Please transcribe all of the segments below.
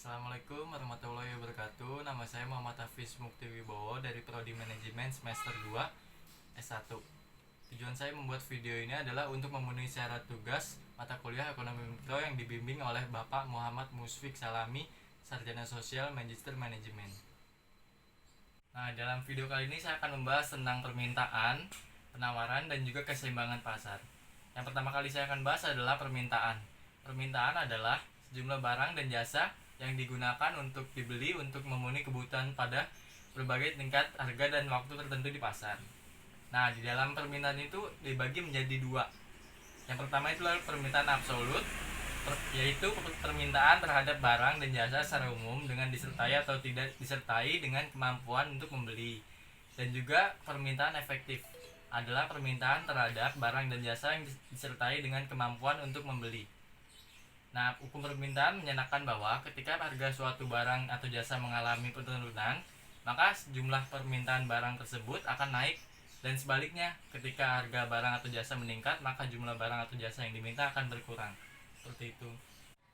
Assalamualaikum warahmatullahi wabarakatuh. Nama saya Muhammad Hafiz Muktiwibowo dari Prodi Manajemen semester 2 S1. Tujuan saya membuat video ini adalah untuk memenuhi syarat tugas mata kuliah Ekonomi Mikro yang dibimbing oleh Bapak Muhammad Musfik Salami, Sarjana Sosial Magister Manajemen. Nah, dalam video kali ini saya akan membahas tentang permintaan, penawaran, dan juga keseimbangan pasar. Yang pertama kali saya akan bahas adalah permintaan. Permintaan adalah sejumlah barang dan jasa yang digunakan untuk dibeli untuk memenuhi kebutuhan pada berbagai tingkat harga dan waktu tertentu di pasar. Nah, di dalam permintaan itu dibagi menjadi dua. Yang pertama itu adalah permintaan absolut, yaitu permintaan terhadap barang dan jasa secara umum dengan disertai atau tidak disertai dengan kemampuan untuk membeli. Dan juga permintaan efektif adalah permintaan terhadap barang dan jasa yang disertai dengan kemampuan untuk membeli. Nah, hukum permintaan menyatakan bahwa ketika harga suatu barang atau jasa mengalami penurunan, maka jumlah permintaan barang tersebut akan naik, dan sebaliknya, ketika harga barang atau jasa meningkat, maka jumlah barang atau jasa yang diminta akan berkurang. Seperti itu.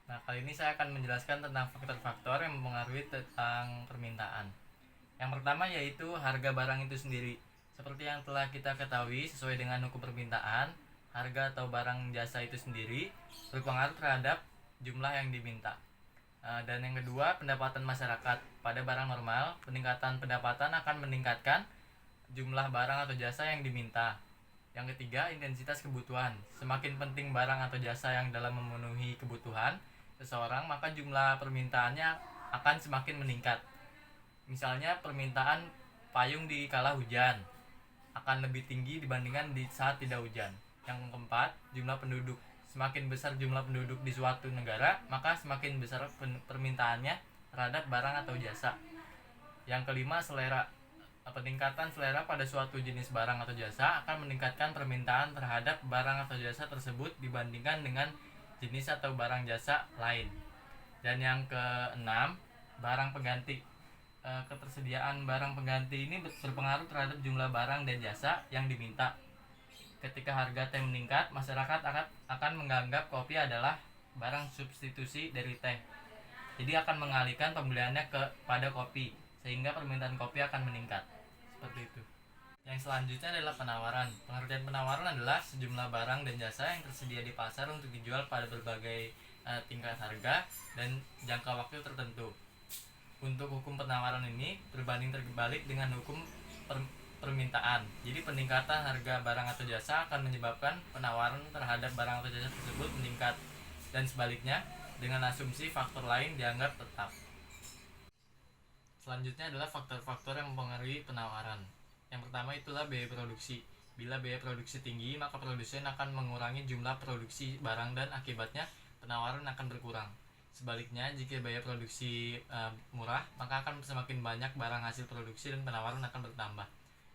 Nah, kali ini saya akan menjelaskan tentang faktor-faktor yang mempengaruhi tentang permintaan. Yang pertama yaitu harga barang itu sendiri. Seperti yang telah kita ketahui, sesuai dengan hukum permintaan, harga atau barang jasa itu sendiri berpengaruh terhadap jumlah yang diminta. Dan yang kedua, pendapatan masyarakat. Pada barang normal, peningkatan pendapatan akan meningkatkan jumlah barang atau jasa yang diminta. Yang ketiga, intensitas kebutuhan. Semakin penting barang atau jasa yang dalam memenuhi kebutuhan seseorang, maka jumlah permintaannya akan semakin meningkat. Misalnya permintaan payung di kala hujan akan lebih tinggi dibandingkan di saat tidak hujan. Yang keempat, jumlah penduduk. Semakin besar jumlah penduduk di suatu negara, maka semakin besar permintaannya terhadap barang atau jasa. Yang kelima, selera. Peningkatan selera pada suatu jenis barang atau jasa akan meningkatkan permintaan terhadap barang atau jasa tersebut dibandingkan dengan jenis atau barang jasa lain. Dan yang keenam, barang pengganti. Ketersediaan barang pengganti ini berpengaruh terhadap jumlah barang dan jasa yang diminta. Ketika harga teh meningkat, masyarakat akan menganggap kopi adalah barang substitusi dari teh. Jadi akan mengalihkan pembeliannya kepada kopi, sehingga permintaan kopi akan meningkat. Seperti itu. Yang selanjutnya adalah penawaran. Pengertian penawaran adalah sejumlah barang dan jasa yang tersedia di pasar untuk dijual pada berbagai tingkat harga dan jangka waktu tertentu. Untuk hukum penawaran ini berbanding terbalik dengan hukum permintaan. Jadi peningkatan harga barang atau jasa akan menyebabkan penawaran terhadap barang atau jasa tersebut meningkat, dan sebaliknya dengan asumsi faktor lain dianggap tetap. Selanjutnya adalah faktor-faktor yang mempengaruhi penawaran. Yang pertama itulah biaya produksi. Bila biaya produksi tinggi, maka produsen akan mengurangi jumlah produksi barang dan akibatnya penawaran akan berkurang. Sebaliknya, jika biaya produksi murah, maka akan semakin banyak barang hasil produksi dan penawaran akan bertambah.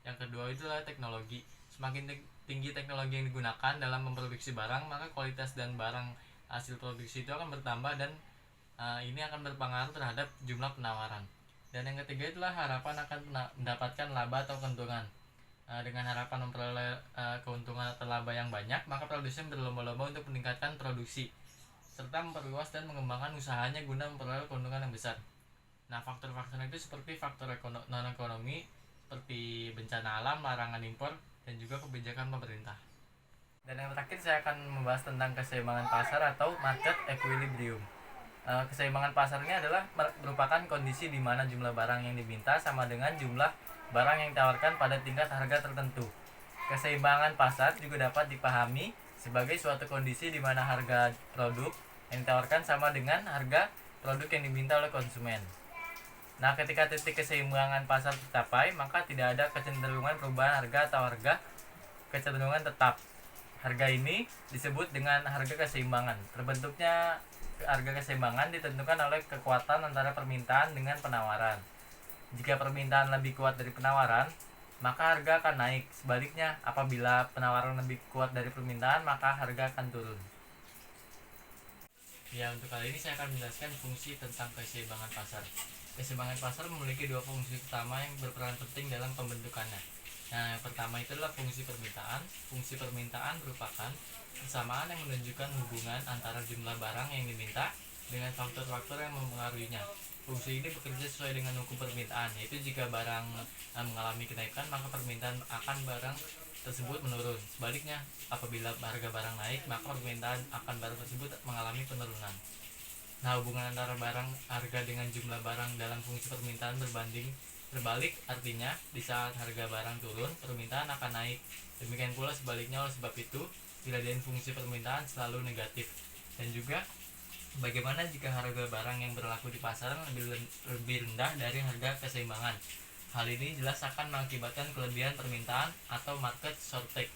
Yang kedua itulah teknologi. Semakin tinggi teknologi yang digunakan dalam memproduksi barang, maka kualitas dan barang hasil produksi itu akan bertambah, dan ini akan berpengaruh terhadap jumlah penawaran. Dan yang ketiga itulah harapan akan mendapatkan laba atau keuntungan. Dengan harapan memperoleh keuntungan atau laba yang banyak, maka produsen berlomba-lomba untuk meningkatkan produksi serta memperluas dan mengembangkan usahanya guna memperoleh keuntungan yang besar. Nah, faktor-faktor itu seperti faktor non-ekonomi, seperti bencana alam, larangan impor, dan juga kebijakan pemerintah. Dan yang terakhir saya akan membahas tentang keseimbangan pasar atau market equilibrium. Keseimbangan pasar ini adalah merupakan kondisi di mana jumlah barang yang diminta sama dengan jumlah barang yang ditawarkan pada tingkat harga tertentu. Keseimbangan pasar juga dapat dipahami sebagai suatu kondisi di mana harga produk yang ditawarkan sama dengan harga produk yang diminta oleh konsumen. Nah, ketika titik keseimbangan pasar tercapai, maka tidak ada kecenderungan perubahan harga atau harga kecenderungan tetap. Harga ini disebut dengan harga keseimbangan. Terbentuknya harga keseimbangan ditentukan oleh kekuatan antara permintaan dengan penawaran. Jika permintaan lebih kuat dari penawaran, maka harga akan naik. Sebaliknya, apabila penawaran lebih kuat dari permintaan, maka harga akan turun. Ya, untuk kali ini saya akan menjelaskan fungsi tentang keseimbangan pasar. Keseimbangan pasar memiliki dua fungsi utama yang berperan penting dalam pembentukannya. Nah, yang pertama itu adalah fungsi permintaan. Fungsi permintaan merupakan kesamaan yang menunjukkan hubungan antara jumlah barang yang diminta dengan faktor-faktor yang mempengaruhinya. Fungsi ini bekerja sesuai dengan hukum permintaan, yaitu jika barang mengalami kenaikan, maka permintaan akan barang tersebut menurun. Sebaliknya, apabila harga barang naik, maka permintaan akan barang tersebut mengalami penurunan. Nah, hubungan antara barang harga dengan jumlah barang dalam fungsi permintaan berbalik, artinya di saat harga barang turun, permintaan akan naik. Demikian pula sebaliknya. Oleh sebab itu, gradien fungsi permintaan selalu negatif. Dan juga bagaimana jika harga barang yang berlaku di pasaran lebih rendah dari harga keseimbangan? Hal ini jelas akan mengakibatkan kelebihan permintaan atau market shortage.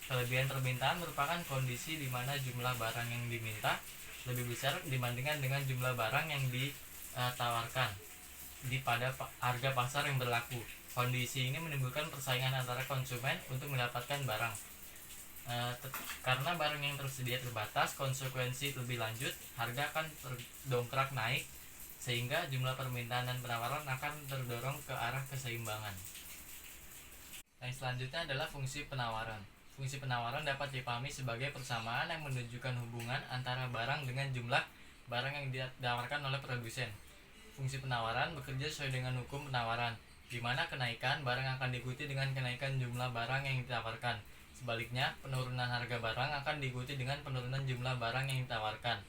Kelebihan permintaan merupakan kondisi di mana jumlah barang yang diminta lebih besar dibandingkan dengan jumlah barang yang ditawarkan pada harga pasar yang berlaku. Kondisi ini menimbulkan persaingan antara konsumen untuk mendapatkan barang. Karena barang yang tersedia terbatas, konsekuensi lebih lanjut, harga akan terdongkrak naik, sehingga jumlah permintaan dan penawaran akan terdorong ke arah keseimbangan. Yang selanjutnya adalah fungsi penawaran. Fungsi penawaran dapat dipahami sebagai persamaan yang menunjukkan hubungan antara barang dengan jumlah barang yang ditawarkan oleh produsen. Fungsi penawaran bekerja sesuai dengan hukum penawaran, di mana kenaikan barang akan diikuti dengan kenaikan jumlah barang yang ditawarkan. Sebaliknya, penurunan harga barang akan diikuti dengan penurunan jumlah barang yang ditawarkan.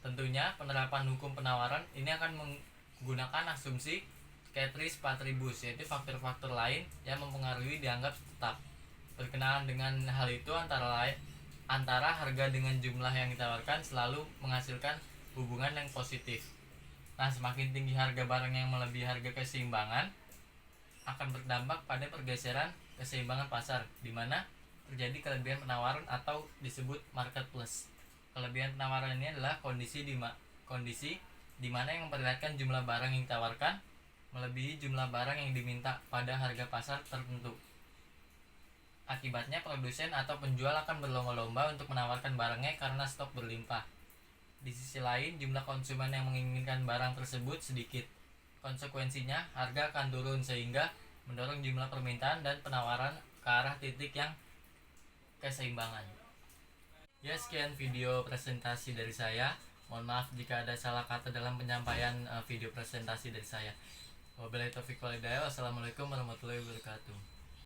Tentunya, penerapan hukum penawaran ini akan menggunakan asumsi ceteris paribus, yaitu faktor-faktor lain yang mempengaruhi dianggap tetap. Berkenaan dengan hal itu, antara harga dengan jumlah yang ditawarkan selalu menghasilkan hubungan yang positif. Nah, semakin tinggi harga barang yang melebihi harga keseimbangan akan berdampak pada pergeseran keseimbangan pasar, di mana terjadi kelebihan penawaran atau disebut market plus. Kelebihan penawaran ini adalah kondisi di mana yang memperlihatkan jumlah barang yang ditawarkan melebihi jumlah barang yang diminta pada harga pasar tertentu. Akibatnya, produsen atau penjual akan berlomba-lomba untuk menawarkan barangnya karena stok berlimpah. Di sisi lain, jumlah konsumen yang menginginkan barang tersebut sedikit. Konsekuensinya, harga akan turun sehingga mendorong jumlah permintaan dan penawaran ke arah titik yang keseimbangan. Ya, sekian video presentasi dari saya. Mohon maaf jika ada salah kata dalam penyampaian video presentasi dari saya. Wabillahi taufiq wal hidayah. Wassalamualaikum warahmatullahi wabarakatuh.